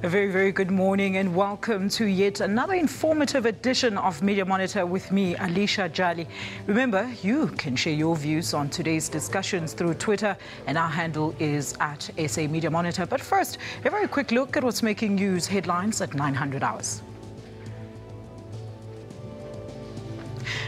A very, very good morning and welcome to yet another informative edition of Media Monitor with me, Alicia Jali. Remember, you can share your views on today's discussions through Twitter and our handle is at SA Media Monitor. But first, a very quick look at what's making news headlines at 900 hours.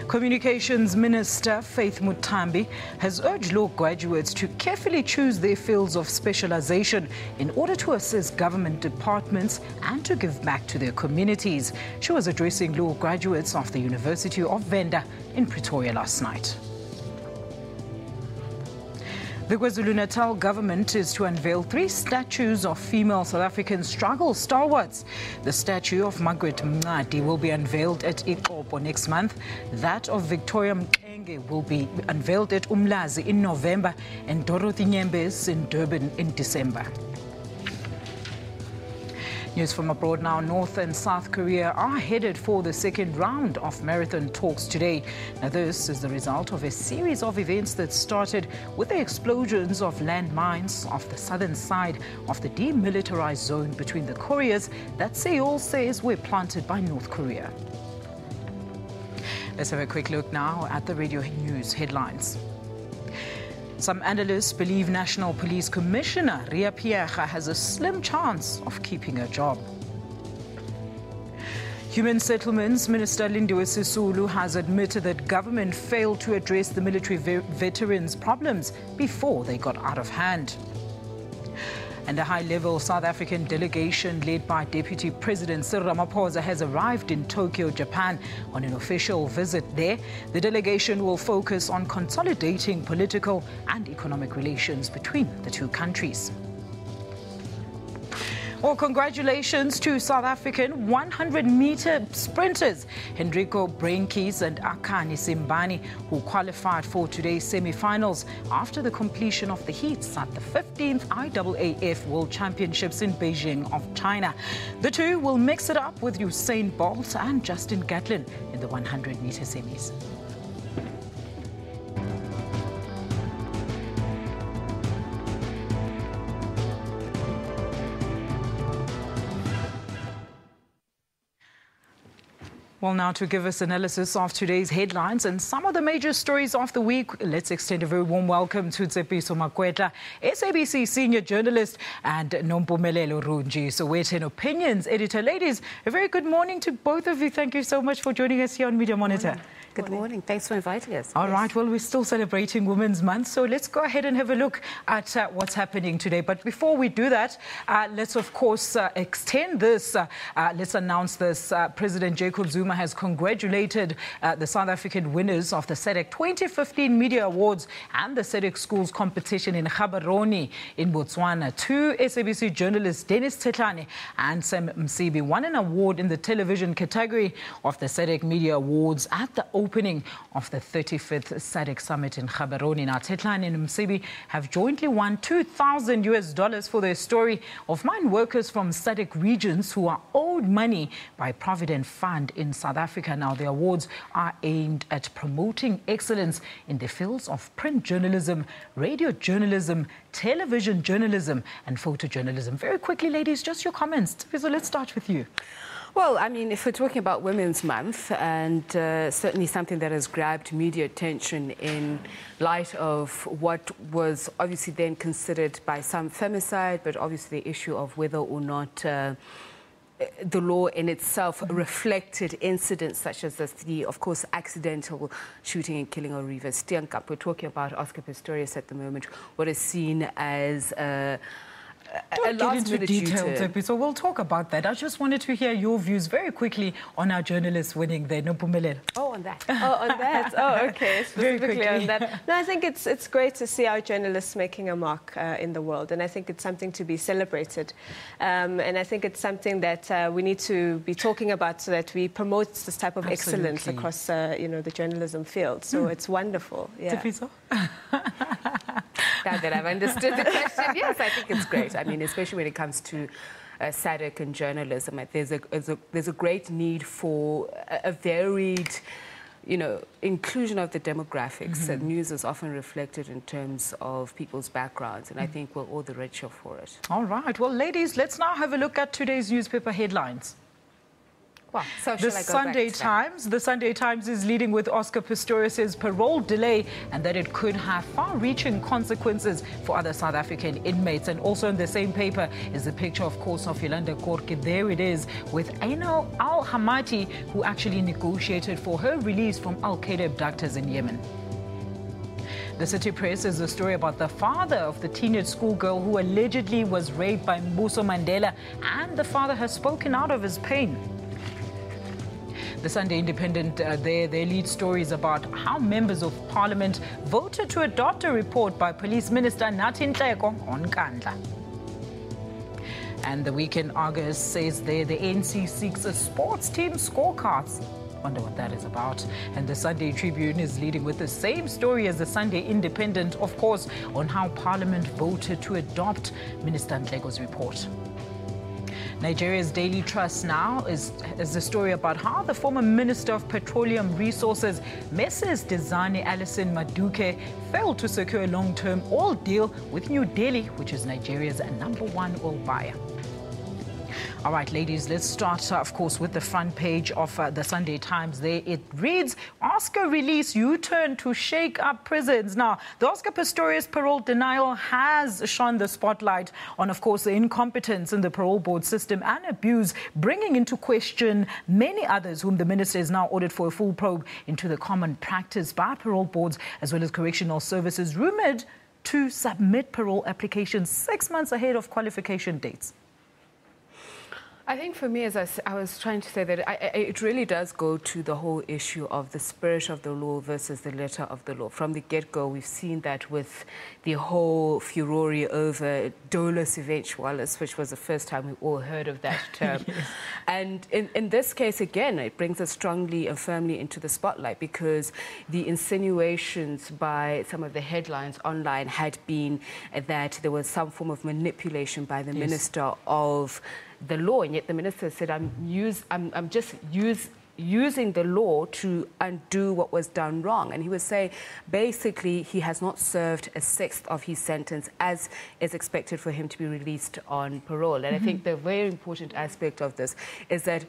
Communications Minister Faith Muthambi has urged law graduates to carefully choose their fields of specialization in order to assist government departments and to give back to their communities. She was addressing law graduates of the University of Venda in Pretoria last night. The KwaZulu-Natal government is to unveil 3 statues of female South African struggle stalwarts. The statue of Margaret Mncadi will be unveiled at Ikopo next month. That of Victoria Mkenge will be unveiled at Umlazi in November and Dorothy Nyembes in Durban in December. News from abroad now. North and South Korea are headed for the second round of marathon talks today. Now, this is the result of a series of events that started with the explosions of landmines off the southern side of the demilitarized zone between the Koreas that Seoul says were planted by North Korea. Let's have a quick look now at the radio news headlines. Some analysts believe National Police Commissioner Ria Piega has a slim chance of keeping her job. Human Settlements Minister Lindiwe Sisulu has admitted that government failed to address the military veterans' problems before they got out of hand. And a high-level South African delegation led by Deputy President Cyril Ramaphosa has arrived in Tokyo, Japan on an official visit there. The delegation will focus on consolidating political and economic relations between the two countries. Well, congratulations to South African 100-meter sprinters Hendrico Breintjes and Akani Simbani, who qualified for today's semi-finals after the completion of the heats at the 15th IAAF World Championships in Beijing of China. The two will mix it up with Usain Bolt and Justin Gatlin in the 100-meter semis. Well, now to give us analysis of today's headlines and some of the major stories of the week, let's extend a very warm welcome to Tsepiso Makwetla, SABC senior journalist, and Nompumelelo Runji, Sowetan Opinions editor. Ladies, a very good morning to both of you. Thank you so much for joining us here on Media Monitor. Good morning. Thanks for inviting us. All right. Well, we're still celebrating Women's Month, so let's go ahead and have a look at what's happening today. But before we do that, let's, of course, extend this. Let's announce this. President Jacob Zuma has congratulated the South African winners of the SADC 2015 Media Awards and the SADC Schools competition in Gaborone in Botswana. 2 SABC journalists, Dennis Tetlane and Sam Msibi, won an award in the television category of the SADC Media Awards at the opening of the 35th SADC Summit in Gaborone. Now, Tetlane and Msibi have jointly won $2,000 for their story of mine workers from SADC regions who are owed money by Provident Fund in South Africa. Now, the awards are aimed at promoting excellence in the fields of print journalism, radio journalism, television journalism, and photojournalism. Very quickly, ladies, just your comments. So let's start with you. Well, I mean, if we're talking about Women's Month, and certainly something that has grabbed media attention in light of what was obviously then considered by some femicide, but obviously the issue of whether or not the law in itself reflected incidents such as the, of course, accidental shooting and killing of Reeva Steenkamp. We're talking about Oscar Pistorius at the moment, what is seen as Don't get into detail, so we'll talk about that. I just wanted to hear your views very quickly on our journalists winning there. Nompumelelo. Oh, on that. Oh, on that. Oh, okay. Specifically on that. No, I think it's great to see our journalists making a mark in the world, and I think it's something to be celebrated. And I think it's something that we need to be talking about so that we promote this type of excellence across, the journalism field. So it's wonderful. Yeah. Now that I've understood the question, yes, I think it's great. I mean, especially when it comes to SADC and journalism, there's a great need for a varied inclusion of the demographics. News is often reflected in terms of people's backgrounds, and I think we're all the richer for it. All right. Well, ladies, let's now have a look at today's newspaper headlines. Wow. So The Sunday Times is leading with Oscar Pistorius' parole delay and that it could have far-reaching consequences for other South African inmates. And also in the same paper is the picture, of course, of Yolanda Korke. There it is, with Aino al-Hamati, who actually negotiated for her release from Al-Qaeda abductors in Yemen. The City Press is a story about the father of the teenage schoolgirl who allegedly was raped by Mbuso Mandela, and the father has spoken out of his pain. The Sunday Independent, their lead stories about how members of parliament voted to adopt a report by Police Minister Nathi Nhleko on Nkandla. And the Weekend Argus says there the ANC seeks a sports team scorecards. Wonder what that is about. And the Sunday Tribune is leading with the same story as the Sunday Independent, of course, on how Parliament voted to adopt Minister Nhleko's report. Nigeria's Daily Trust now is the story about how the former Minister of Petroleum Resources, Mrs. Dezani Alison Maduke, failed to secure a long-term oil deal with New Delhi, which is Nigeria's #1 oil buyer. All right, ladies, let's start, of course, with the front page of the Sunday Times. There it reads, Oscar release U-turn to shake up prisons. Now, the Oscar Pistorius parole denial has shone the spotlight on, of course, the incompetence in the parole board system and abuse, bringing into question many others whom the minister is now ordered for a full probe into the common practice by parole boards as well as correctional services, rumoured to submit parole applications 6 months ahead of qualification dates. I think for me, as I was trying to say, that it really does go to the whole issue of the spirit of the law versus the letter of the law. From the get-go, we've seen that with the whole furore over dolus eventualis, which was the first time we all heard of that term. Yes. And in this case, again, it brings us strongly and firmly into the spotlight because the insinuations by some of the headlines online had been that there was some form of manipulation by the Minister of the law, and yet the minister said, I'm just using the law to undo what was done wrong. And he was saying, basically, he has not served a sixth of his sentence as is expected for him to be released on parole. And I think the very important aspect of this is that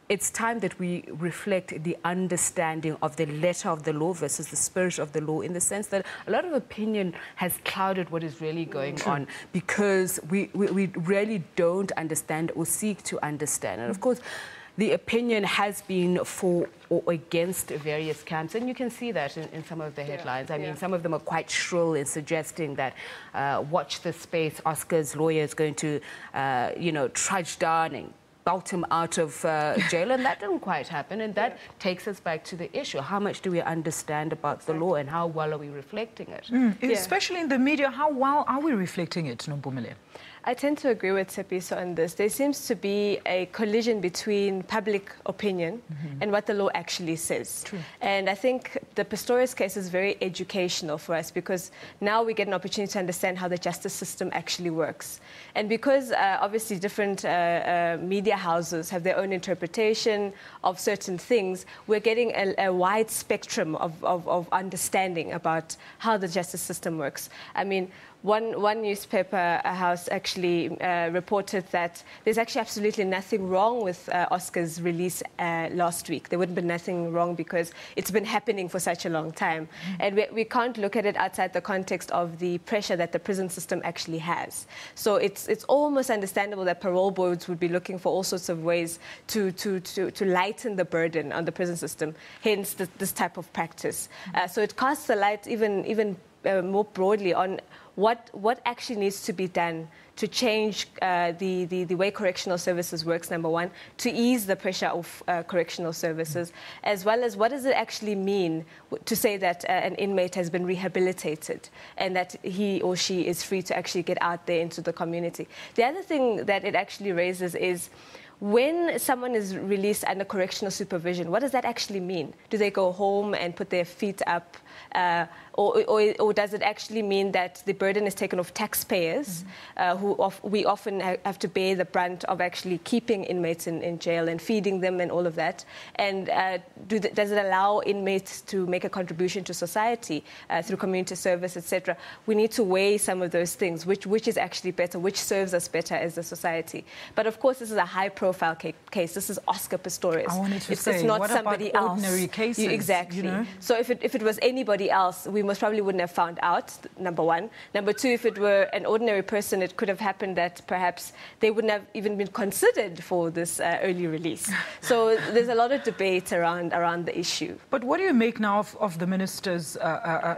it's time that we reflect the understanding of the letter of the law versus the spirit of the law, in the sense that a lot of opinion has clouded what is really going on because we really don't understand or seek to understand. And of course, the opinion has been for or against various camps, and you can see that in some of the headlines. I mean, some of them are quite shrill in suggesting that watch this space, Oscar's lawyer is going to, trudge down and bolt him out of jail, and that didn't quite happen. And that takes us back to the issue. How much do we understand about the law and how well are we reflecting it? Especially in the media, how well are we reflecting it, Nombumile? I tend to agree with Tsepiso on this. There seems to be a collision between public opinion and what the law actually says. True. And I think the Pistorius case is very educational for us because now we get an opportunity to understand how the justice system actually works. And because obviously different media houses have their own interpretation of certain things, we're getting a wide spectrum of understanding about how the justice system works. I mean, one newspaper house actually reported that there's actually absolutely nothing wrong with Oscar's release last week. There wouldn't be nothing wrong because it's been happening for such a long time. And we can't look at it outside the context of the pressure that the prison system actually has. So it's almost understandable that parole boards would be looking for all sorts of ways to lighten the burden on the prison system, hence this type of practice. So it casts a light even more broadly on what actually needs to be done to change the way correctional services works, number one, to ease the pressure of correctional services, as well as what does it actually mean to say that an inmate has been rehabilitated and that he or she is free to actually get out there into the community. The other thing that it actually raises is when someone is released under correctional supervision, what does that actually mean? Do they go home and put their feet up Or does it actually mean that the burden is taken off taxpayers, we often have to bear the brunt of actually keeping inmates in jail and feeding them and all of that? And does it allow inmates to make a contribution to society through community service, etc.? We need to weigh some of those things, which is actually better, which serves us better as a society. But of course, this is a high-profile case. This is Oscar Pistorius. I wanted to it's say, not what somebody about else. ordinary cases? Exactly. You know? So if it was anybody else, we most probably wouldn't have found out, number one. Number two, if it were an ordinary person, it could have happened that perhaps they wouldn't have even been considered for this early release. So there's a lot of debate around the issue. But what do you make now of the minister's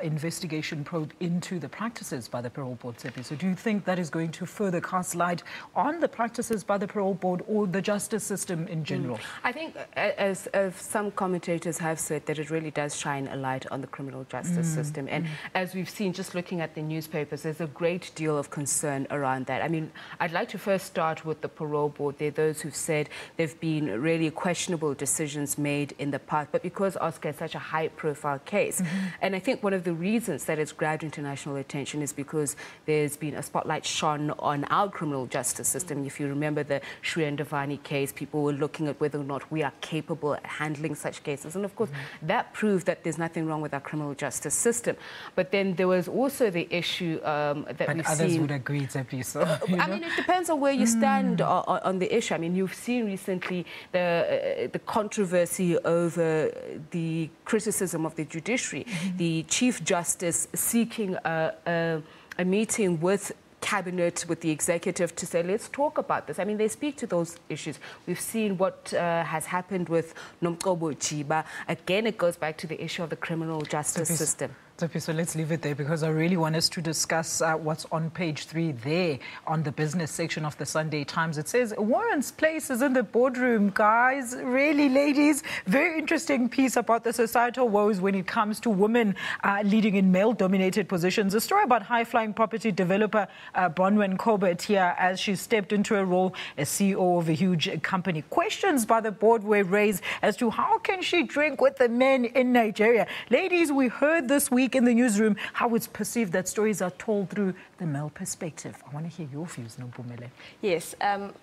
investigation probe into the practices by the parole board, Tsepi? So do you think that is going to further cast light on the practices by the parole board or the justice system in general? I think, as some commentators have said, that it really does shine a light on the criminal justice system. And as we've seen, just looking at the newspapers, there's a great deal of concern around that. I mean, I'd like to first start with the parole board. There are those who've said there have been really questionable decisions made in the past, but because Oscar is such a high-profile case, and I think one of the reasons that it's grabbed international attention is because there's been a spotlight shone on our criminal justice system. If you remember the Shri and Devani case, people were looking at whether or not we are capable at handling such cases. And of course, that proved that there's nothing wrong with our criminal justice system. But then there was also the issue that we've seen... But others would agree, Tsepi, so... I mean, it depends on where you stand on the issue. I mean, you've seen recently the controversy over the criticism of the judiciary. The Chief Justice seeking a meeting with Cabinet, with the executive, to say, let's talk about this. I mean, they speak to those issues. We've seen what has happened with Nomkobo Chiba. Again, it goes back to the issue of the criminal justice system. So let's leave it there, because I really want us to discuss what's on page 3 there on the business section of the Sunday Times. It says, Warren's place is in the boardroom, guys. Really, ladies? Very interesting piece about the societal woes when it comes to women leading in male-dominated positions. A story about high-flying property developer Bronwyn Colbert here as she stepped into a role as CEO of a huge company. Questions by the board were raised as to how can she drink with the men in Nigeria. Ladies, we heard this week in the newsroom how it's perceived that stories are told through the male perspective. I want to hear your views, Nopumele. Yes,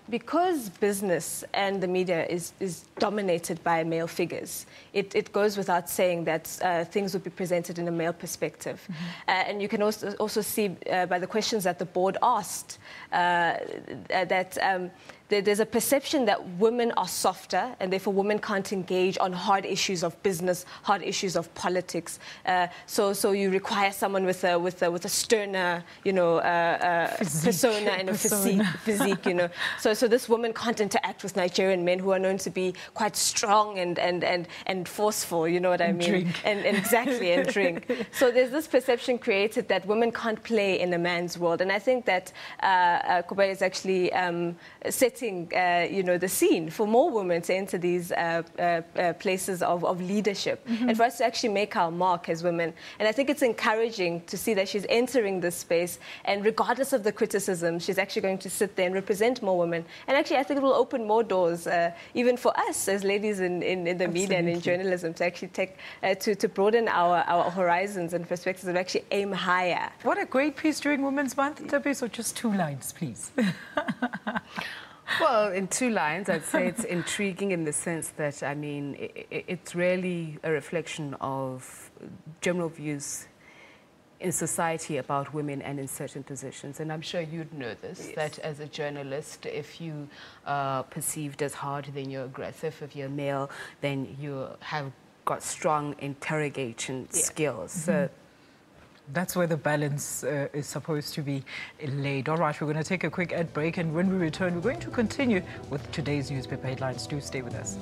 because business and the media is dominated by male figures, it goes without saying that things would be presented in a male perspective. And you can also see by the questions that the board asked that there's a perception that women are softer and therefore women can't engage on hard issues of business, hard issues of politics. So you require someone with a sterner, persona and a physique, So this woman can't interact with Nigerian men who are known to be quite strong and forceful, you know what I mean? Drink. And exactly, and drink. So there's this perception created that women can't play in a man's world. And I think that Kobe is actually setting the scene for more women to enter these places of leadership and for us to actually make our mark as women. And I think it's encouraging to see that she's entering this space, and regardless of the criticism, she's actually going to sit there and represent more women. And actually, I think it will open more doors, even for us as ladies in the media and in journalism, to actually take to broaden our horizons and perspectives, and actually aim higher. What a great piece during Women's Month, Tsepi. So just 2 lines, please. Well, in 2 lines, I'd say it's intriguing in the sense that, I mean, it's really a reflection of general views in society about women and in certain positions. And I'm sure you'd know this, that as a journalist, if you are perceived as hard, then you're aggressive. If you're male, then you have got strong interrogation skills. So that's where the balance is supposed to be laid. All right, we're going to take a quick ad break, and when we return, we're going to continue with today's newspaper headlines. Do stay with us.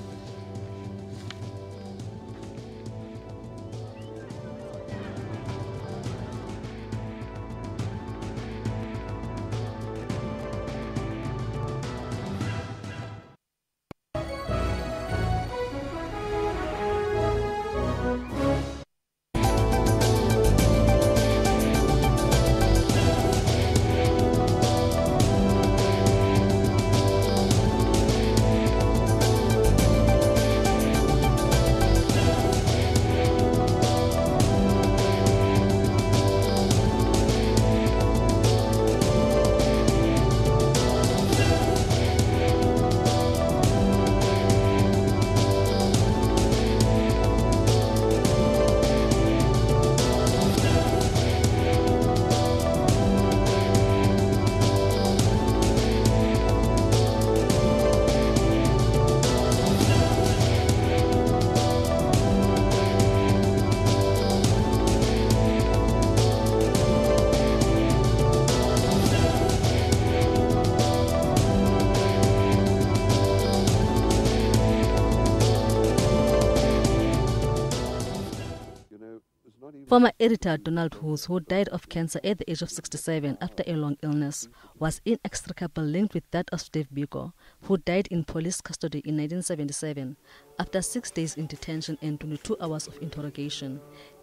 Former editor Donald Woods, who died of cancer at the age of 67 after a long illness, was inextricably linked with that of Steve Biko, who died in police custody in 1977 after 6 days in detention and 22 hours of interrogation.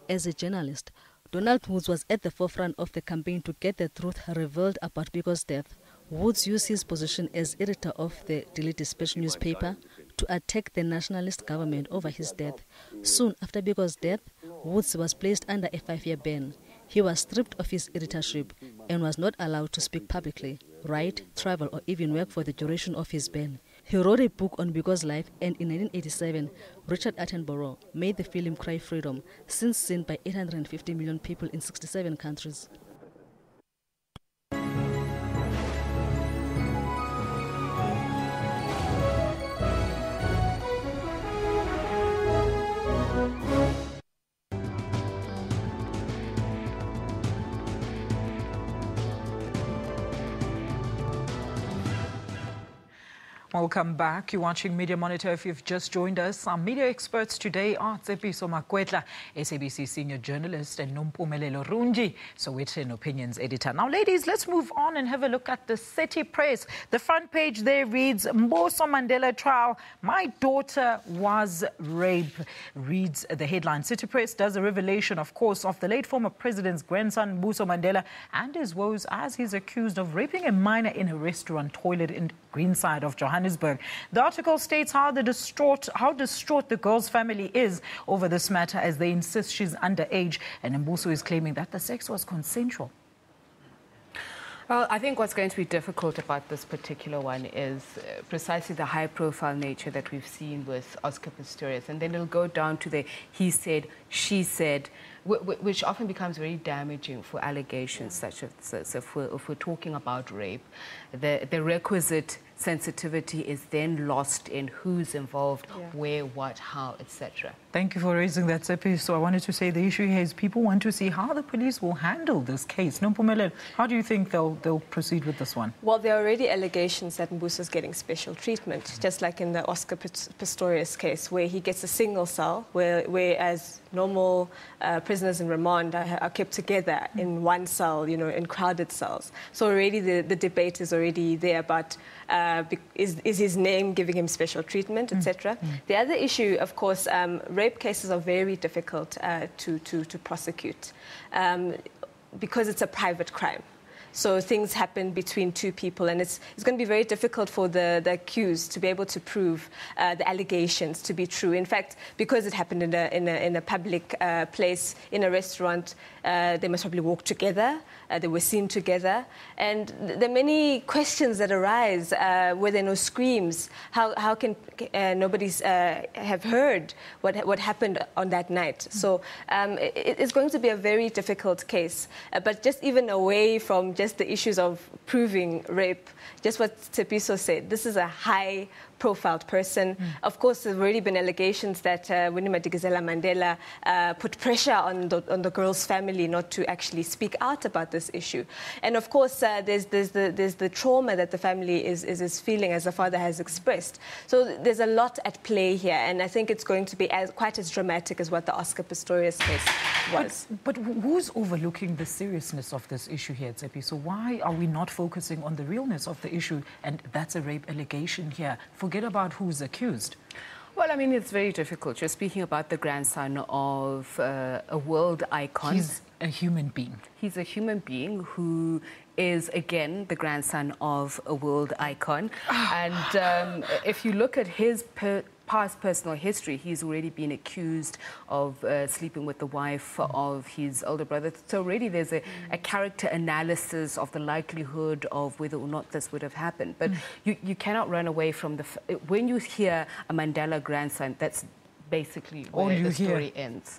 As a journalist, Donald Woods was at the forefront of the campaign to get the truth revealed about Biko's death. Woods used his position as editor of the Daily Dispatch newspaper to attack the nationalist government over his death. Soon after Biko's death, Woods was placed under a 5-year ban. He was stripped of his editorship and was not allowed to speak publicly, write, travel, or even work for the duration of his ban. He wrote a book on Biko's life, and in 1987, Richard Attenborough made the film Cry Freedom, since seen by 850 million people in 67 countries. Welcome back. You're watching Media Monitor. If you've just joined us, our media experts today are Tsepiso Makwetla, SABC senior journalist, and Nompumelelo Runji, Sowetan opinions editor. Now, ladies, let's move on and have a look at the City Press. The front page there reads, Mboso Mandela trial, my daughter was raped, reads the headline. City Press does a revelation, of course, of the late former president's grandson, Mboso Mandela, and his woes as he's accused of raping a minor in a restaurant toilet in Greenside of Johannesburg. The article states how distraught the girl's family is over this matter, as they insist she's underage, and Mboso is claiming that the sex was consensual. Well, I think what's going to be difficult about this particular one is precisely the high-profile nature that we've seen with Oscar Pistorius. And then it'll go down to the he said, she said, which often becomes very damaging for allegations such as this. If we're talking about rape, the requisite sensitivity is then lost in who's involved, where, what, how, etc. Thank you for raising that, Tsepi. So I wanted to say the issue here is people want to see how the police will handle this case. Nompumelelo, how do you think they'll proceed with this one? Well, there are already allegations that Mbuso is getting special treatment, just like in the Oscar Pistorius case, where he gets a single cell, whereas normal prisoners in remand are kept together in one cell, you know, in crowded cells. So already the debate is already there about is his name giving him special treatment, etc. The other issue, of course, rape cases are very difficult to prosecute because it's a private crime. So things happen between two people, and it's going to be very difficult for the accused to be able to prove the allegations to be true. In fact, because it happened in a public place, in a restaurant, they must probably walk together. They were seen together, and there are many questions that arise. Were there no screams? How can nobody have heard what happened on that night? So it's going to be a very difficult case. But just even away from just the issues of proving rape, just what Tsepiso said, this is a high-profiled person. Of course, there have already been allegations that Winnie Madikizela Mandela put pressure on the girl's family not to actually speak out about this issue. And of course, there's the trauma that the family is feeling, as the father has expressed. So there's a lot at play here, and I think it's going to be quite as dramatic as what the Oscar Pistorius case was. But who's overlooking the seriousness of this issue here, Tsepi? So why are we not focusing on the realness of the issue? And that's a rape allegation here. Forget about who's accused. Well, I mean, it's very difficult. You're speaking about the grandson of a world icon. He's a human being. He's a human being who is, again, the grandson of a world icon. And if you look at his past personal history, he's already been accused of sleeping with the wife of his older brother. So already there's a character analysis of the likelihood of whether or not this would have happened. But you cannot run away from when you hear a Mandela grandson, that's basically where the story ends.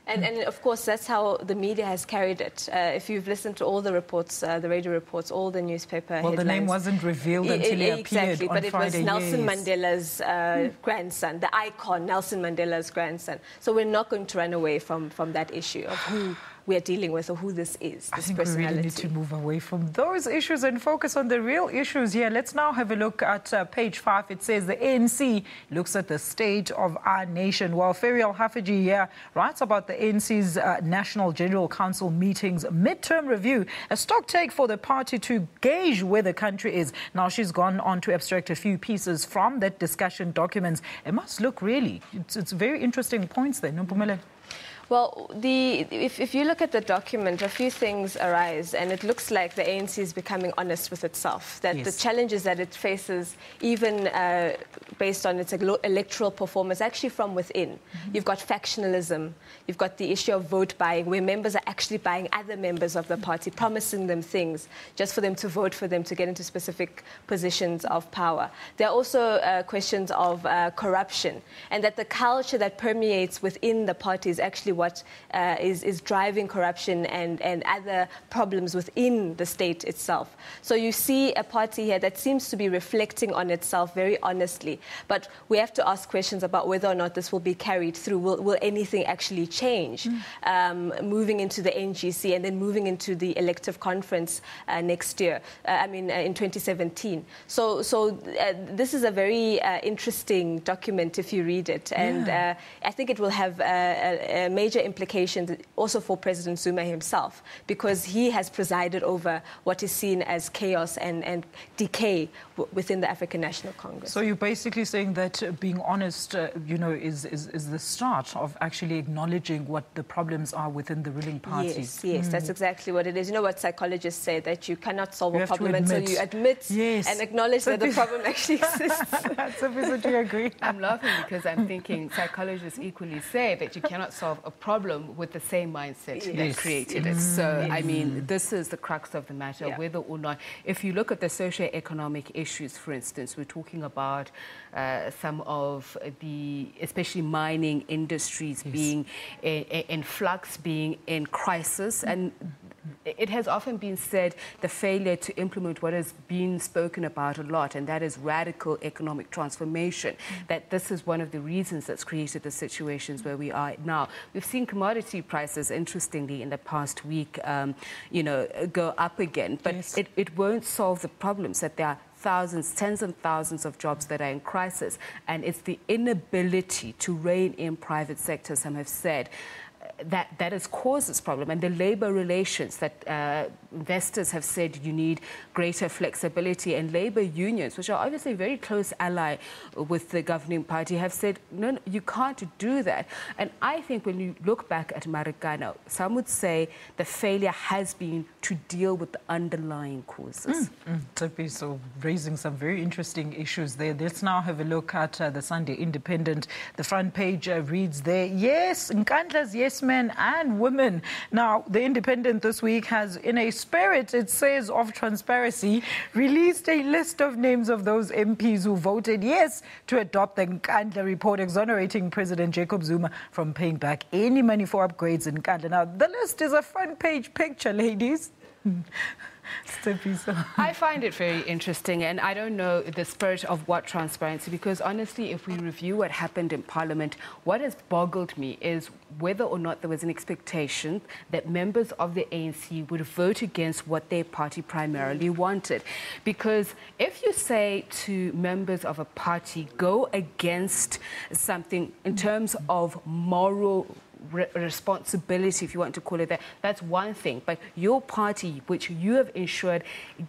And of course, that's how the media has carried it. If you've listened to all the reports, the radio reports, all the newspaper headlines... Well, the name wasn't revealed until he appeared on but it Friday. was Nelson Mandela's grandson, the icon, Nelson Mandela's grandson. So we're not going to run away from that issue of we are dealing with or who this is, I this think personality. we really need to move away from those issues and focus on the real issues here. Let's now have a look at page 5. It says the ANC looks at the state of our nation. Well, Ferial Hafaji here writes about the ANC's National General Council meetings midterm review, a stock take for the party to gauge where the country is. Now, she's gone on to abstract a few pieces from that discussion documents. It must look really, it's very interesting points there. Nompumelelo. Well, if you look at the document, a few things arise, and it looks like the ANC is becoming honest with itself, that the challenges that it faces, even based on its electoral performance, actually from within. You've got factionalism, you've got the issue of vote buying, where members are actually buying other members of the party, promising them things just for them to vote for them to get into specific positions of power. There are also questions of corruption, and that the culture that permeates within the party is actually what is driving corruption and other problems within the state itself. So you see a party here that seems to be reflecting on itself very honestly. But we have to ask questions about whether or not this will be carried through. Will anything actually change moving into the NGC and then moving into the elective conference next year, in 2017. So this is a very interesting document if you read it. And I think it will have a major implications also for President Zuma himself, because he has presided over what is seen as chaos and decay within the African National Congress. So you're basically saying that being honest, is the start of actually acknowledging what the problems are within the ruling party. Yes, that's exactly what it is. You know what psychologists say, that you cannot solve a problem until you admit and acknowledge that the problem actually exists. So do you agree? I'm laughing because I'm thinking psychologists equally say that you cannot solve a problem with the same mindset that created it. So, I mean, this is the crux of the matter, whether or not, if you look at the socio-economic issues, for instance, we're talking about some of the, especially mining industries being in flux, being in crisis, and it has often been said the failure to implement what has been spoken about a lot, and that is radical economic transformation, that this is one of the reasons that's created the situations where we are now. We've seen commodity prices, interestingly, in the past week, go up again, but it won't solve the problems, that there are thousands, tens and thousands of jobs that are in crisis, and it's the inability to rein in private sector, some have said, that has caused this problem, and the labor relations that investors have said you need greater flexibility, and labor unions, which are obviously a very close ally with the governing party, have said, no, you can't do that. And I think when you look back at Marikana, some would say the failure has been to deal with the underlying causes. So raising some very interesting issues there. Let's now have a look at the Sunday Independent. The front page reads there, yes, Nkandla's yes men and women. Now, the Independent this week has, in a spirit, it says, of transparency, released a list of names of those MPs who voted yes to adopt the Nkandla report, exonerating President Jacob Zuma from paying back any money for upgrades in Nkandla. Now, the list is a front page picture, ladies. I find it very interesting, and I don't know the spirit of what transparency, because honestly, if we review what happened in Parliament, what has boggled me is whether or not there was an expectation that members of the ANC would vote against what their party primarily wanted. Because if you say to members of a party, go against something in terms of moral responsibility, if you want to call it that, that's one thing. But your party, which you have ensured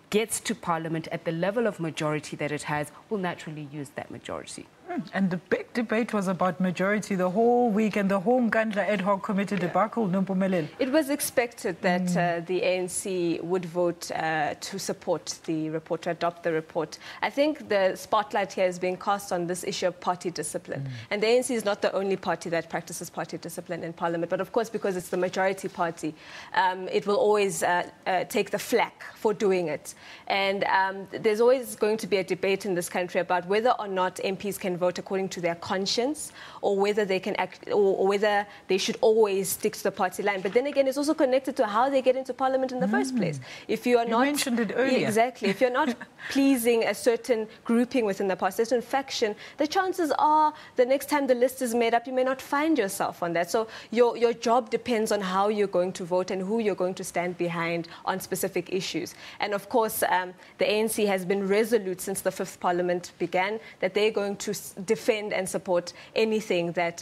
gets to Parliament at the level of majority that it has, will naturally use that majority. And the big debate was about majority the whole week, and the whole Nkandla ad hoc committee debacle, Nompumelelo. It was expected that the ANC would vote to support the report, to adopt the report. I think the spotlight here is being cast on this issue of party discipline. And the ANC is not the only party that practices party discipline in Parliament. But of course, because it's the majority party, it will always take the flak for doing it. And there's always going to be a debate in this country about whether or not MPs can vote according to their conscience, or whether they can act, or whether they should always stick to the party line. But then again, it's also connected to how they get into parliament in the first place. If you are not... You mentioned it earlier. Exactly. If you're not pleasing a certain grouping within the party, a certain faction, the chances are the next time the list is made up, you may not find yourself on that. So your job depends on how you're going to vote and who you're going to stand behind on specific issues. And of course, the ANC has been resolute since the 5th Parliament began that they're going to defend and support anything that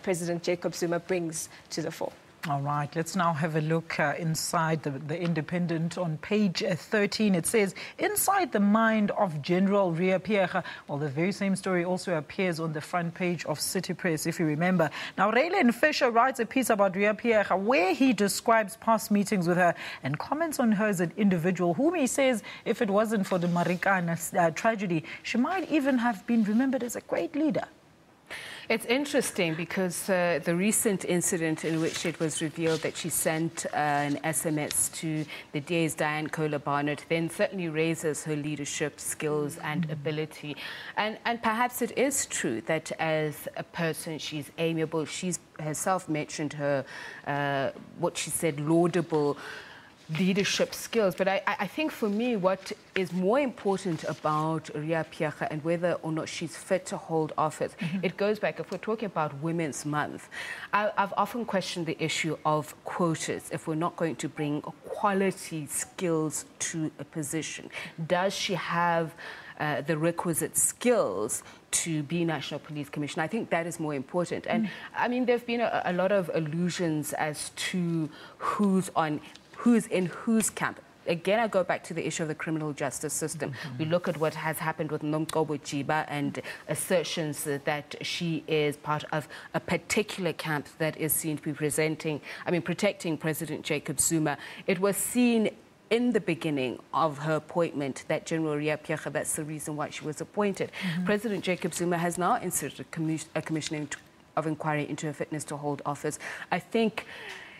President Jacob Zuma brings to the fore. All right, let's now have a look inside the Independent on page 13. It says, inside the mind of General Riapiecha. Well, the very same story also appears on the front page of City Press, if you remember. Now, Raylan Fisher writes a piece about Riapiecha where he describes past meetings with her and comments on her as an individual, whom he says, if it wasn't for the Marikana tragedy, she might even have been remembered as a great leader. It's interesting because the recent incident in which it was revealed that she sent an SMS to the DA's Diane Kohler-Barnett then certainly raises her leadership skills and ability. And perhaps it is true that as a person she's amiable. She's herself mentioned her, what she said, laudable leadership skills. But I think for me what is more important about Riapiecha and whether or not she's fit to hold office, it goes back, if we're talking about Women's Month, I've often questioned the issue of quotas. If we're not going to bring quality skills to a position, does she have the requisite skills to be National Police Commissioner? I think that is more important. And I mean, there have been a lot of allusions as to who's in whose camp. Again, I go back to the issue of the criminal justice system. We look at what has happened with Nomgcobo Jiba and assertions that she is part of a particular camp that is seen to be protecting President Jacob Zuma. It was seen in the beginning of her appointment that General Riapiecha, that's the reason why she was appointed. President Jacob Zuma has now inserted a commission of inquiry into her fitness to hold office. I think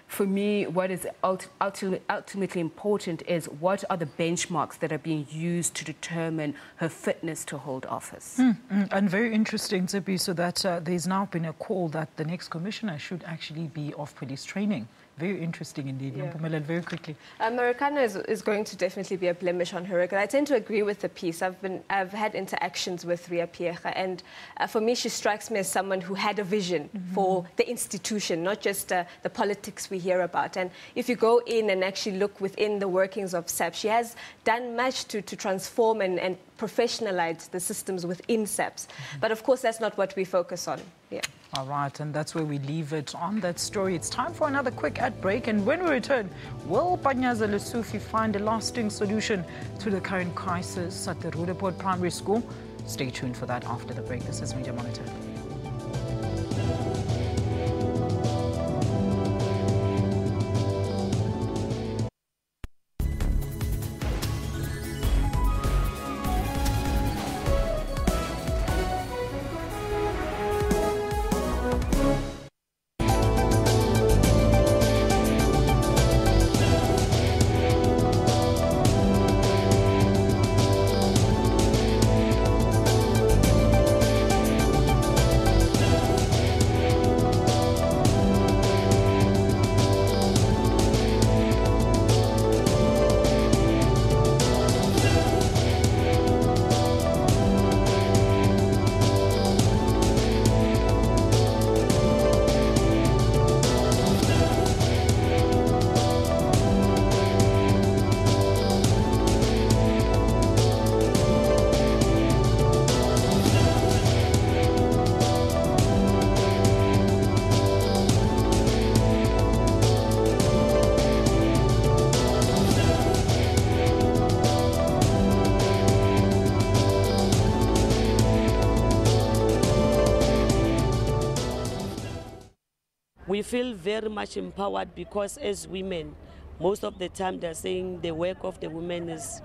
for me, what is ultimately important is what are the benchmarks that are being used to determine her fitness to hold office. And very interesting, Zippy, so that there's now been a call that the next commissioner should actually be of police training. Very interesting indeed. Yeah. Very quickly. Marikana is going to definitely be a blemish on her record. I tend to agree with the piece. I've had interactions with Riapiecha, and for me, she strikes me as someone who had a vision for the institution, not just the politics we hear about. And if you go in and actually look within the workings of SAP, she has done much to transform and professionalize the systems within SAPS. But of course, that's not what we focus on. Yeah. All right, and that's where we leave it on that story. It's time for another quick ad break, and when we return, will Panyaza Lesufi find a lasting solution to the current crisis at the Rudaport Primary School? Stay tuned for that after the break. This is Media Monitor. We feel very much empowered because as women, most of the time they're saying the work of the women is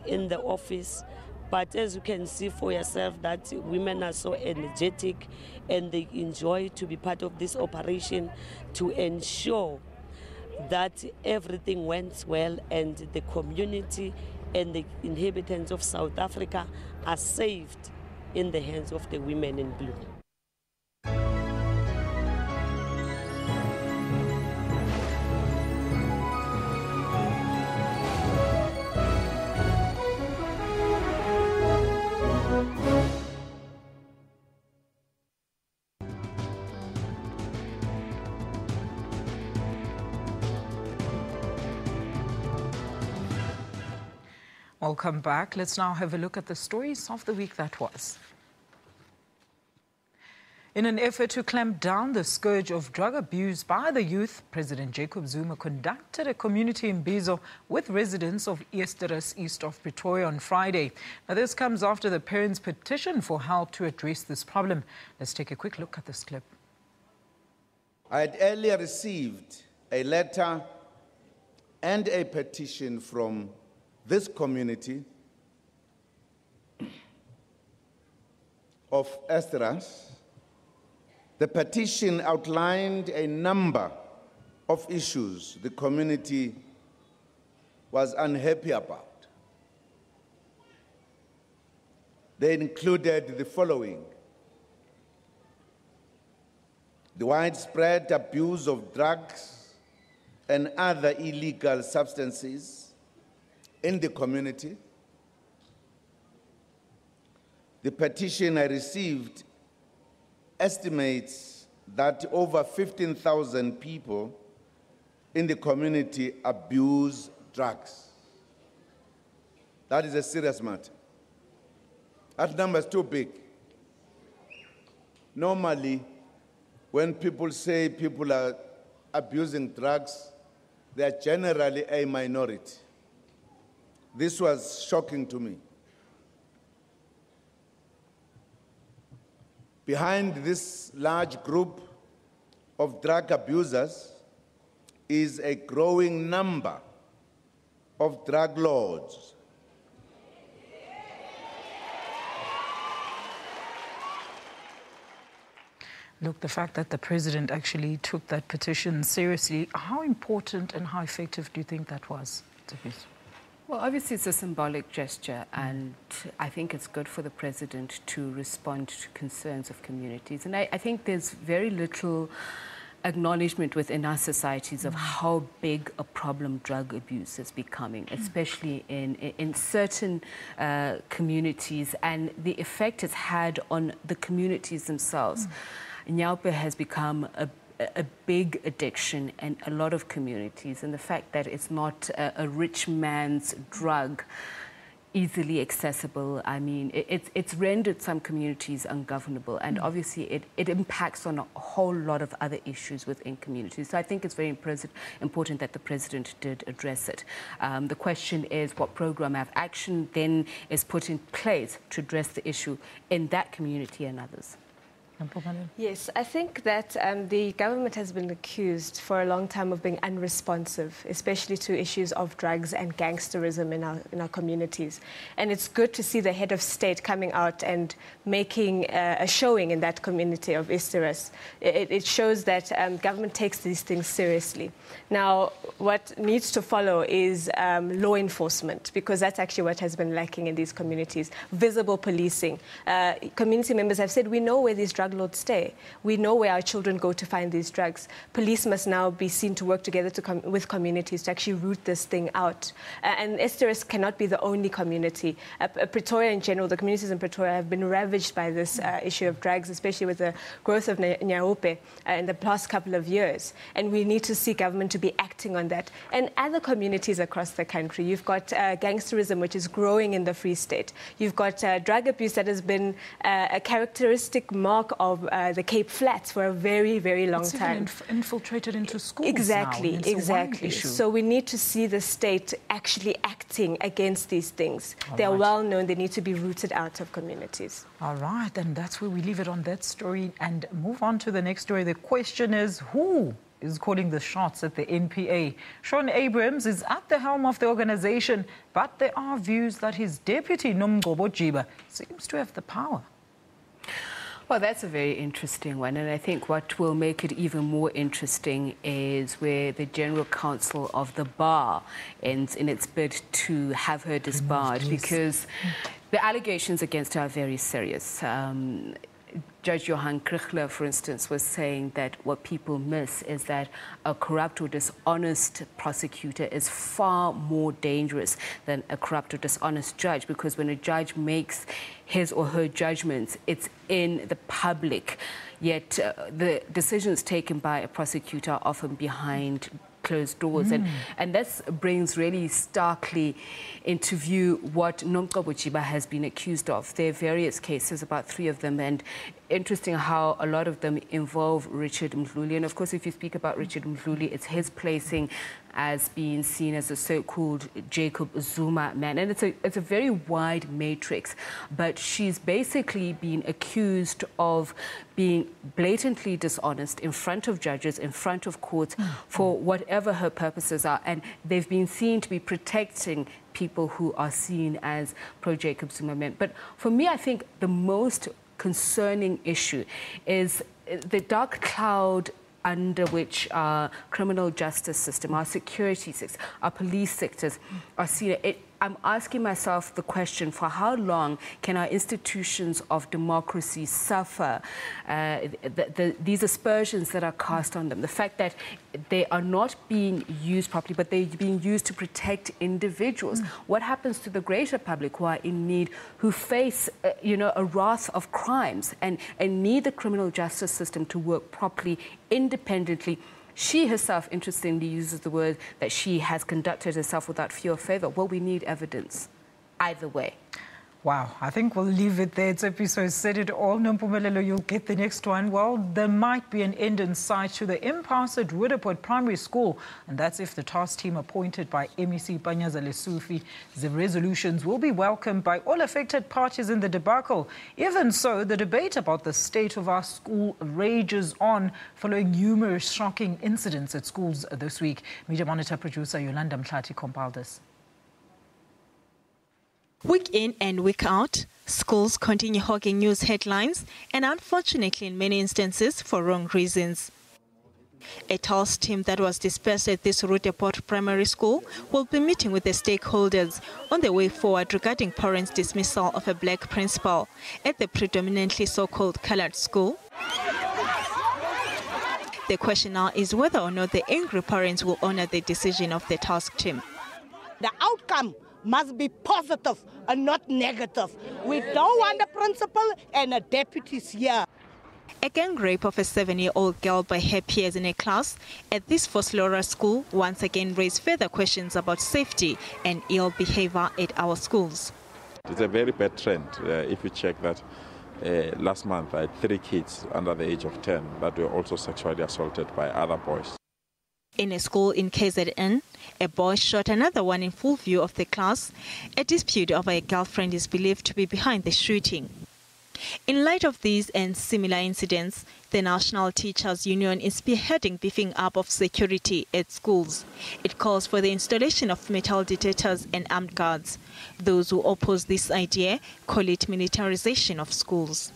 in the office. But as you can see for yourself that women are so energetic and they enjoy to be part of this operation to ensure that everything went well and the community and the inhabitants of South Africa are saved in the hands of the women in blue. Welcome back. Let's now have a look at the stories of the week that was. In an effort to clamp down the scourge of drug abuse by the youth, President Jacob Zuma conducted a community imbizo with residents of Easterus east of Pretoria on Friday. Now, this comes after the parents' petition for help to address this problem. Let's take a quick look at this clip. I had earlier received a letter and a petition from this community of Easterus. The petition outlined a number of issues the community was unhappy about. They included the following: the widespread abuse of drugs and other illegal substances in the community. The petition I received estimates that over 15,000 people in the community abuse drugs. That is a serious matter. That number is too big. Normally, when people say people are abusing drugs, they are generally a minority. This was shocking to me. Behind this large group of drug abusers is a growing number of drug lords. Look, the fact that the president actually took that petition seriously, how important and how effective do you think that was? Well, obviously it's a symbolic gesture, and I think it's good for the president to respond to concerns of communities. And I think there's very little acknowledgement within our societies of how big a problem drug abuse is becoming, especially in certain communities, and the effect it's had on the communities themselves. Nyaupe has become a big addiction in a lot of communities, and the fact that it's not a rich man's drug, easily accessible, I mean, it's rendered some communities ungovernable, and obviously it impacts on a whole lot of other issues within communities. So I think it's very important that the president did address it. The question is what program of action then is put in place to address the issue in that community and others. Yes, I think that the government has been accused for a long time of being unresponsive, especially to issues of drugs and gangsterism in our communities. And it's good to see the head of state coming out and making a showing in that community of Easterus. It shows that government takes these things seriously. Now, what needs to follow is law enforcement, because that's actually what has been lacking in these communities. Visible policing. Community members have said, we know where these drug lords stay. We know where our children go to find these drugs. Police must now be seen to work together with communities to actually root this thing out. And Easterus cannot be the only community. Pretoria in general, the communities in Pretoria have been ravaged by this issue of drugs, especially with the growth of Nyaupe in the past couple of years. And we need to see government to be acting on that. And other communities across the country, you've got gangsterism, which is growing in the Free State. You've got drug abuse that has been a characteristic mark of the Cape Flats for a very, very long time. It's even infiltrated into schools Exactly, now. exactly. So we need to see the state actually acting against these things. They are well known. They need to be rooted out of communities. All right, and that's where we leave it on that story and move on to the next story. The question is, who is calling the shots at the NPA? Sean Abrams is at the helm of the organization, but there are views that his deputy, Nomgcobo Jiba, seems to have the power. Well, that's a very interesting one, and I think what will make it even more interesting is where the General Counsel of the Bar ends in its bid to have her disbarred, because The allegations against her are very serious. Judge Johan Krichler, for instance, was saying that what people miss is that a corrupt or dishonest prosecutor is far more dangerous than a corrupt or dishonest judge, because when a judge makes his or her judgments, it's in the public. Yet the decisions taken by a prosecutor are often behind closed doors. And this brings really starkly into view what Nomgcobo Jiba has been accused of. There are various cases, about 3 of them, and interesting how a lot of them involve Richard Mdluli. And of course, if you speak about Richard Mdluli, it's his placing as being seen as a so-called Jacob Zuma man. And it's a very wide matrix, but she's basically been accused of being blatantly dishonest in front of judges, in front of courts, for whatever her purposes are. And they've been seen to be protecting people who are seen as pro-Jacob Zuma men. But for me, I think the most concerning issue is the dark cloud under which our criminal justice system, our security sector, our police sectors are seen. I'm asking myself the question, for how long can our institutions of democracy suffer these aspersions that are cast on them? The fact that they are not being used properly, but they're being used to protect individuals. What happens to the greater public who are in need, who face, a wrath of crimes and need the criminal justice system to work properly, independently? She herself, interestingly, uses the word that she has conducted herself without fear or favor. Well, we need evidence either way. Wow, I think we'll leave it there. It's episode said it all. Nompumelelo, you'll get the next one. Well, there might be an end in sight to the impasse at Roodepoort Primary School, and that's if the task team appointed by MEC Panyaza Lesufi, the resolutions will be welcomed by all affected parties in the debacle. Even so, the debate about the state of our school rages on following numerous shocking incidents at schools this week. Media Monitor producer Yolanda Mtlati compiled this. Week in and week out, schools continue hogging news headlines, and unfortunately in many instances for wrong reasons. A task team that was dispersed at this Roodepoort Primary School will be meeting with the stakeholders on the way forward regarding parents' dismissal of a black principal at the predominantly so-called coloured school. The question now is whether or not the angry parents will honour the decision of the task team. The outcome must be positive and not negative. We don't want a principal and a deputies here. A gang rape of a 7-year-old girl by her peers in a class at this Foslora school once again raised further questions about safety and ill behavior at our schools. It's a very bad trend. If you check that last month I had 3 kids under the age of 10 that were also sexually assaulted by other boys. In a school in KZN, a boy shot another one in full view of the class. A dispute over a girlfriend is believed to be behind the shooting. In light of these and similar incidents, the National Teachers Union is spearheading beefing up of security at schools. It calls for the installation of metal detectors and armed guards. Those who oppose this idea call it militarization of schools.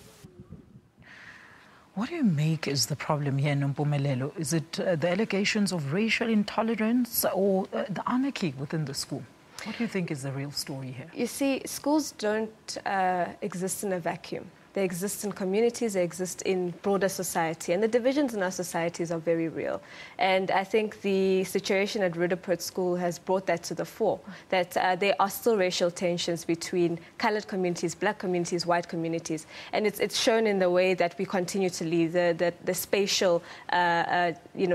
What do you make is the problem here, Nompumelelo? Is it the allegations of racial intolerance or the anarchy within the school? What do you think is the real story here? You see, schools don't exist in a vacuum. They exist in communities, they exist in broader society, and the divisions in our societies are very real. And I think the situation at Roodepoort School has brought that to the fore, that there are still racial tensions between coloured communities, black communities, white communities. And it's shown in the way that we continue to live, the spatial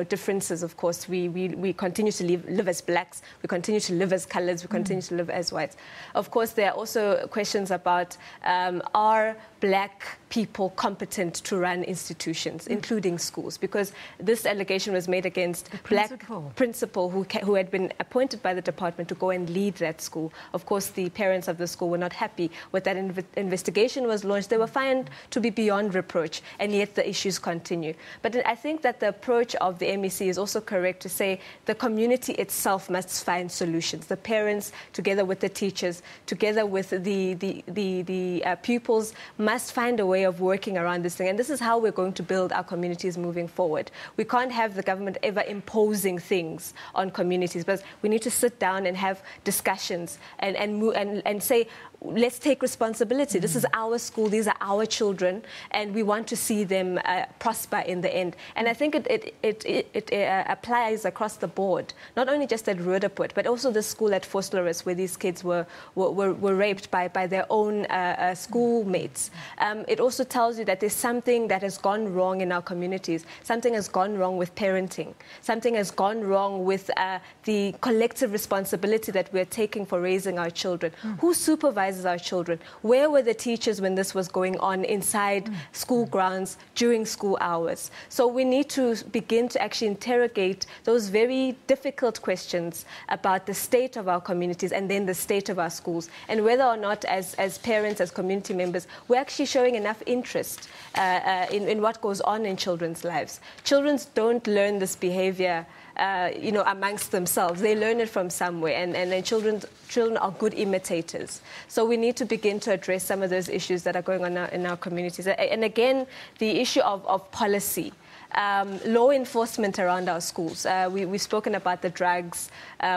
differences, of course. We continue to live as blacks, we continue to live as coloureds, we continue to live as whites. Of course, there are also questions about are black people competent to run institutions, including schools, because this allegation was made against a black principal who had been appointed by the department to go and lead that school. Of course, the parents of the school were not happy with that. Investigation was launched. They were found to be beyond reproach, and yet the issues continue. But I think that the approach of the MEC is also correct to say the community itself must find solutions. The parents, together with the teachers, together with the pupils, must find a way of working around this thing. And this is how we're going to build our communities moving forward. We can't have the government ever imposing things on communities, but we need to sit down and have discussions and say, let's take responsibility. This is our school, these are our children, and we want to see them prosper in the end. And I think it applies across the board, not only just at Roodepoort, but also the school at Vosloorus, where these kids were raped by their own schoolmates. It also tells you that there's something that has gone wrong in our communities. Something has gone wrong with parenting. Something has gone wrong with the collective responsibility that we're taking for raising our children. Who supervises our children? Where were the teachers when this was going on inside school grounds during school hours? So we need to begin to actually interrogate those very difficult questions about the state of our communities and then the state of our schools, and whether or not as parents, as community members, we're actually showing enough interest in what goes on in children's lives. Children don't learn this behavior amongst themselves. They learn it from somewhere, and then children are good imitators. So we need to begin to address some of those issues that are going on in our communities. And again, the issue of policy. Law enforcement around our schools. We've spoken about the drugs.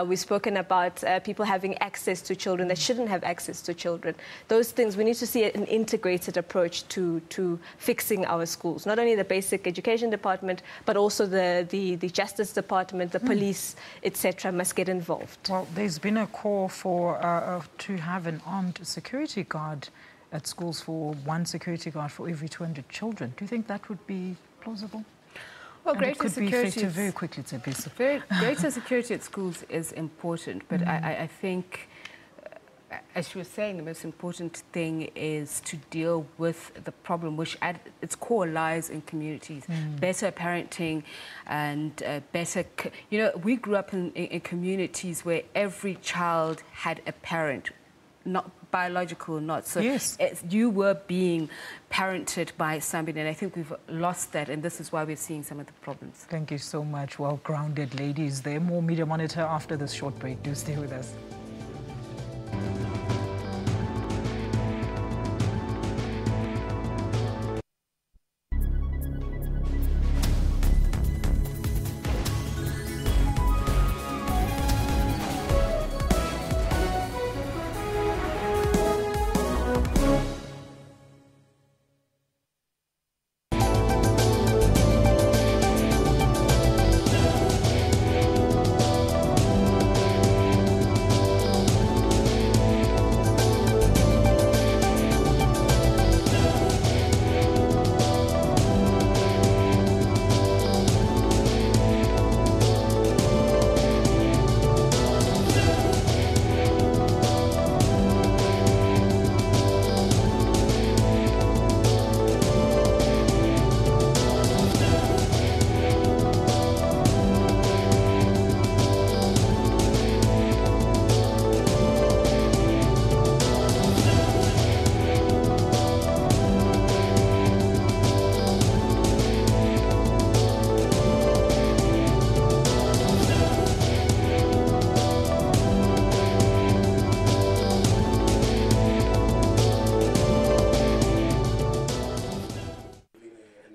We've spoken about people having access to children that shouldn't have access to children. Those things, we need to see an integrated approach to fixing our schools. Not only the basic education department, but also the justice department, the police, etc. must get involved. Well, there's been a call for to have an armed security guard at schools, for one security guard for every 200 children. Do you think that would be plausible? Well, greater security very quickly, SABC. Greater security at schools is important, but I think, as you were saying, the most important thing is to deal with the problem, which at its core lies in communities. Better parenting and better... we grew up in communities where every child had a parent, not biological or not. So yes, you were being parented by somebody, and I think we've lost that, and this is why we're seeing some of the problems. Thank you so much. Well-grounded ladies there. More Media Monitor after this short break. Do stay with us.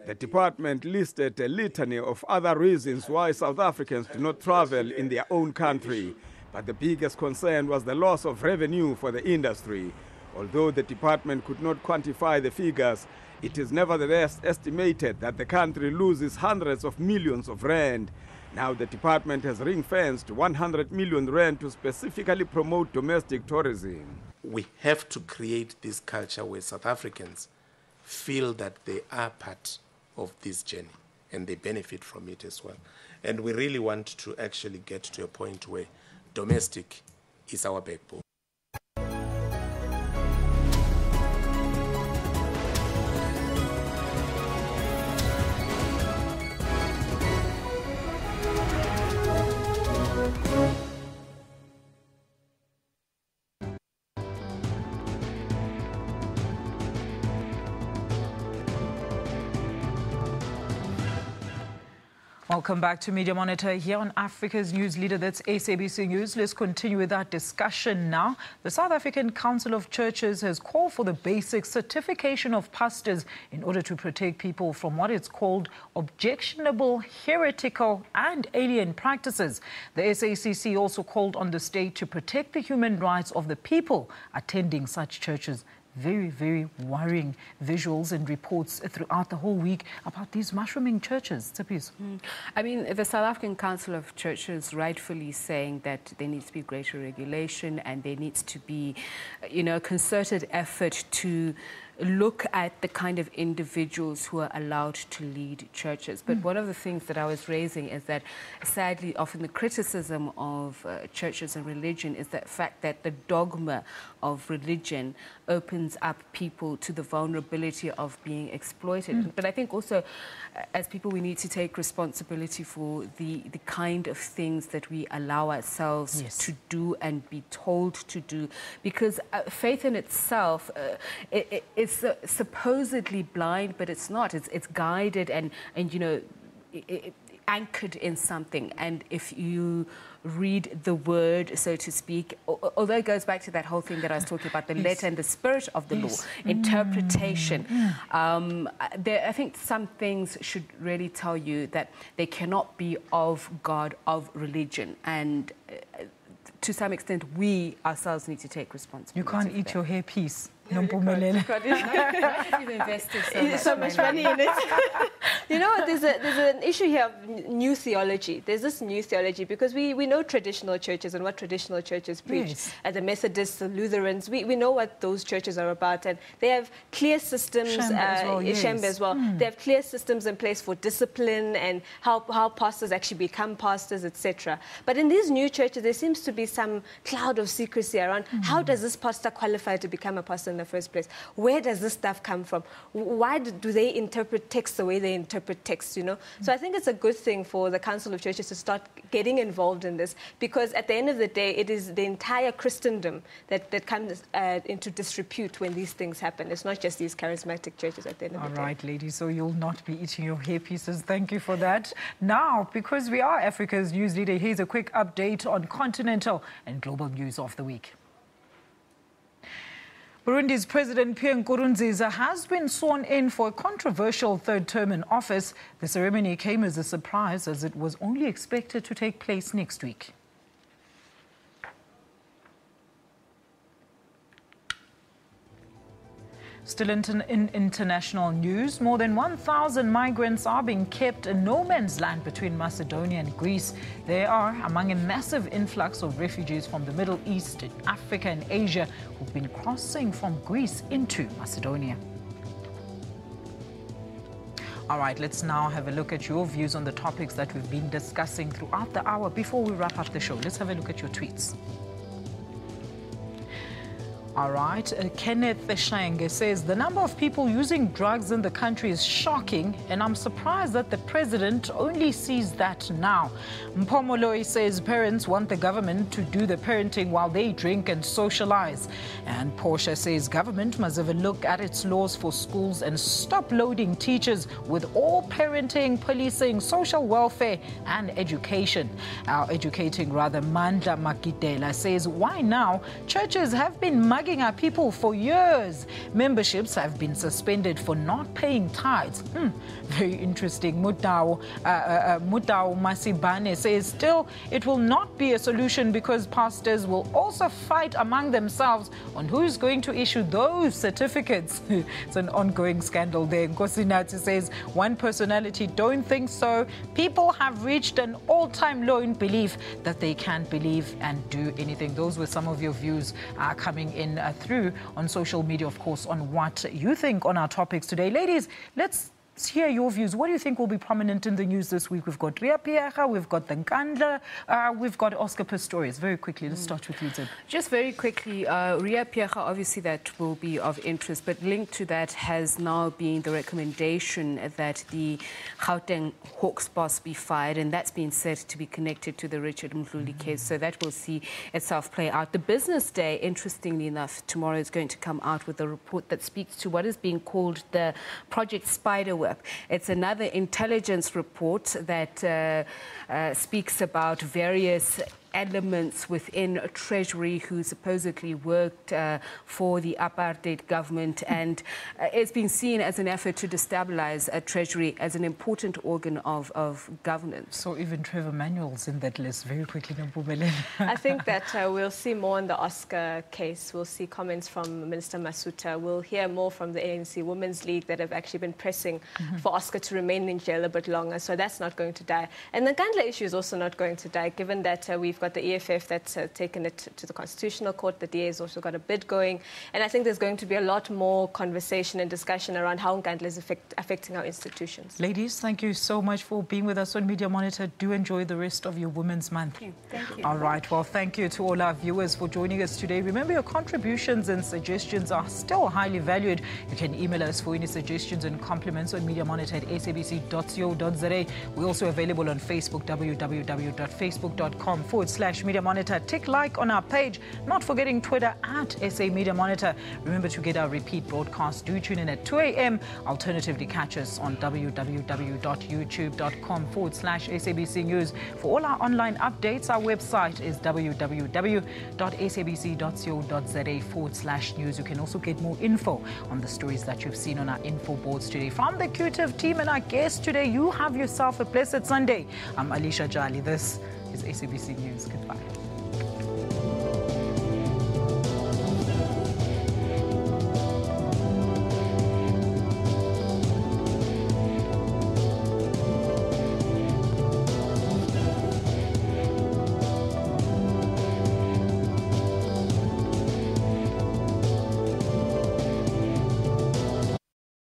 The department listed a litany of other reasons why South Africans do not travel in their own country. But the biggest concern was the loss of revenue for the industry. Although the department could not quantify the figures, it is nevertheless estimated that the country loses hundreds of millions of rand. Now the department has ring-fenced 100 million rand to specifically promote domestic tourism. We have to create this culture where South Africans feel that they are part of this journey and they benefit from it as well. And we really want to actually get to a point where domestic is our backbone. Well, Welcome back to Media Monitor here on Africa's News Leader. That's SABC News. Let's continue with our discussion now. The South African Council of Churches has called for the basic certification of pastors in order to protect people from what it's called objectionable, heretical and alien practices. The SACC also called on the state to protect the human rights of the people attending such churches. Very, very worrying visuals and reports throughout the whole week about these mushrooming churches. Tsepiso. I mean, the South African Council of Churches rightfully saying that there needs to be greater regulation and there needs to be, a concerted effort to look at the kind of individuals who are allowed to lead churches. But one of the things that I was raising is that, sadly, often the criticism of churches and religion is the fact that the dogma of religion opens up people to the vulnerability of being exploited. But I think also, as people, we need to take responsibility for the kind of things that we allow ourselves to do and be told to do, because faith in itself is supposedly blind, but it's not. It's guided and anchored in something. And if you read the word, so to speak, although it goes back to that whole thing that I was talking about, the letter and the spirit of the law, interpretation. I think some things should really tell you that they cannot be of God, of religion. And to some extent, we ourselves need to take responsibility. You can't eat your hairpiece. No, you've invested so much money in it. You know what, there's an issue here of new theology. There's this new theology because we know traditional churches and what traditional churches preach. The Methodists, the Lutherans, we know what those churches are about, and they have clear systems, Shembe as well. They have clear systems in place for discipline and how pastors actually become pastors, etc. But in these new churches, there seems to be some cloud of secrecy around how does this pastor qualify to become a pastor in the first place? Where does this stuff come from? Why do they interpret text the way they interpret text, So I think it's a good thing for the Council of Churches to start getting involved in this, because at the end of the day, it is the entire Christendom that comes into disrepute when these things happen. It's not just these charismatic churches at the end of the day. All right, ladies, so you'll not be eating your hair pieces. Thank you for that. Now, because we are Africa's News Leader, here's a quick update on continental and global news of the week. Burundi's President Pierre Nkurunziza has been sworn in for a controversial third term in office. The ceremony came as a surprise, as it was only expected to take place next week. Still in international news, more than 1,000 migrants are being kept in no man's land between Macedonia and Greece. They are among a massive influx of refugees from the Middle East, Africa and Asia who've been crossing from Greece into Macedonia. All right, let's now have a look at your views on the topics that we've been discussing throughout the hour. Before we wrap up the show, let's have a look at your tweets. All right, Kenneth Shenge says the number of people using drugs in the country is shocking, and I'm surprised that the president only sees that now. Mpomoloi says parents want the government to do the parenting while they drink and socialize. And Portia says government must have a look at its laws for schools and stop loading teachers with all parenting, policing, social welfare and education. Educating Mandla Makidela says, why now? Churches have been mugging our people for years. Memberships have been suspended for not paying tithes. Very interesting. Mutao Masibane says still it will not be a solution because pastors will also fight among themselves on who's going to issue those certificates. It's an ongoing scandal there. Nkosinati says one personality don't think so. People have reached an all-time low in belief that they can't believe and do anything. Those were some of your views coming in through on social media, of course, on what you think on our topics today. Ladies, let's hear your views. What do you think will be prominent in the news this week? We've got Ria Pierre, we've got Nkandla, we've got Oscar Pistorius. Very quickly, let's start with you, Zeb. Just very quickly, Ria Pierre, obviously that will be of interest, but linked to that has now been the recommendation that the Gauteng Hawks boss be fired, and that's been said to be connected to the Richard Mdluli case, so that will see itself play out. The Business Day, interestingly enough, tomorrow is going to come out with a report that speaks to what is being called the Project Spiderweb, follow-up. It's another intelligence report that speaks about various elements within Treasury who supposedly worked for the apartheid government, and it's been seen as an effort to destabilize Treasury as an important organ of governance. So even Trevor Manuel's in that list. Very quickly, Nobubele. I think that we'll see more in the Oscar case. We'll see comments from Minister Masuta. We'll hear more from the ANC Women's League that have actually been pressing for Oscar to remain in jail a bit longer. So that's not going to die. And the Nkandla issue is also not going to die, given that we've got the EFF that's taken it to the Constitutional Court. The DA has also got a bid going. And I think there's going to be a lot more conversation and discussion around how Nkandla is affecting our institutions. Ladies, thank you so much for being with us on Media Monitor. Do enjoy the rest of your Women's Month. Thank you. All right. Well, thank you to all our viewers for joining us today. Remember, your contributions and suggestions are still highly valued. You can email us for any suggestions and compliments on mediamonitor@sabc.co.za. We're also available on Facebook, www.facebook.com/Media Monitor. Tick like on our page. Not forgetting Twitter @SA Media Monitor. Remember to get our repeat broadcast. Do tune in at 2 a.m. Alternatively, catch us on www.youtube.com/SABC News. For all our online updates, our website is www.sabc.co.za/news. You can also get more info on the stories that you've seen on our info boards today. From the Q-Tiv team and our guests today, you have yourself a blessed Sunday. I'm Alicia Jali. This is SABC News. Goodbye.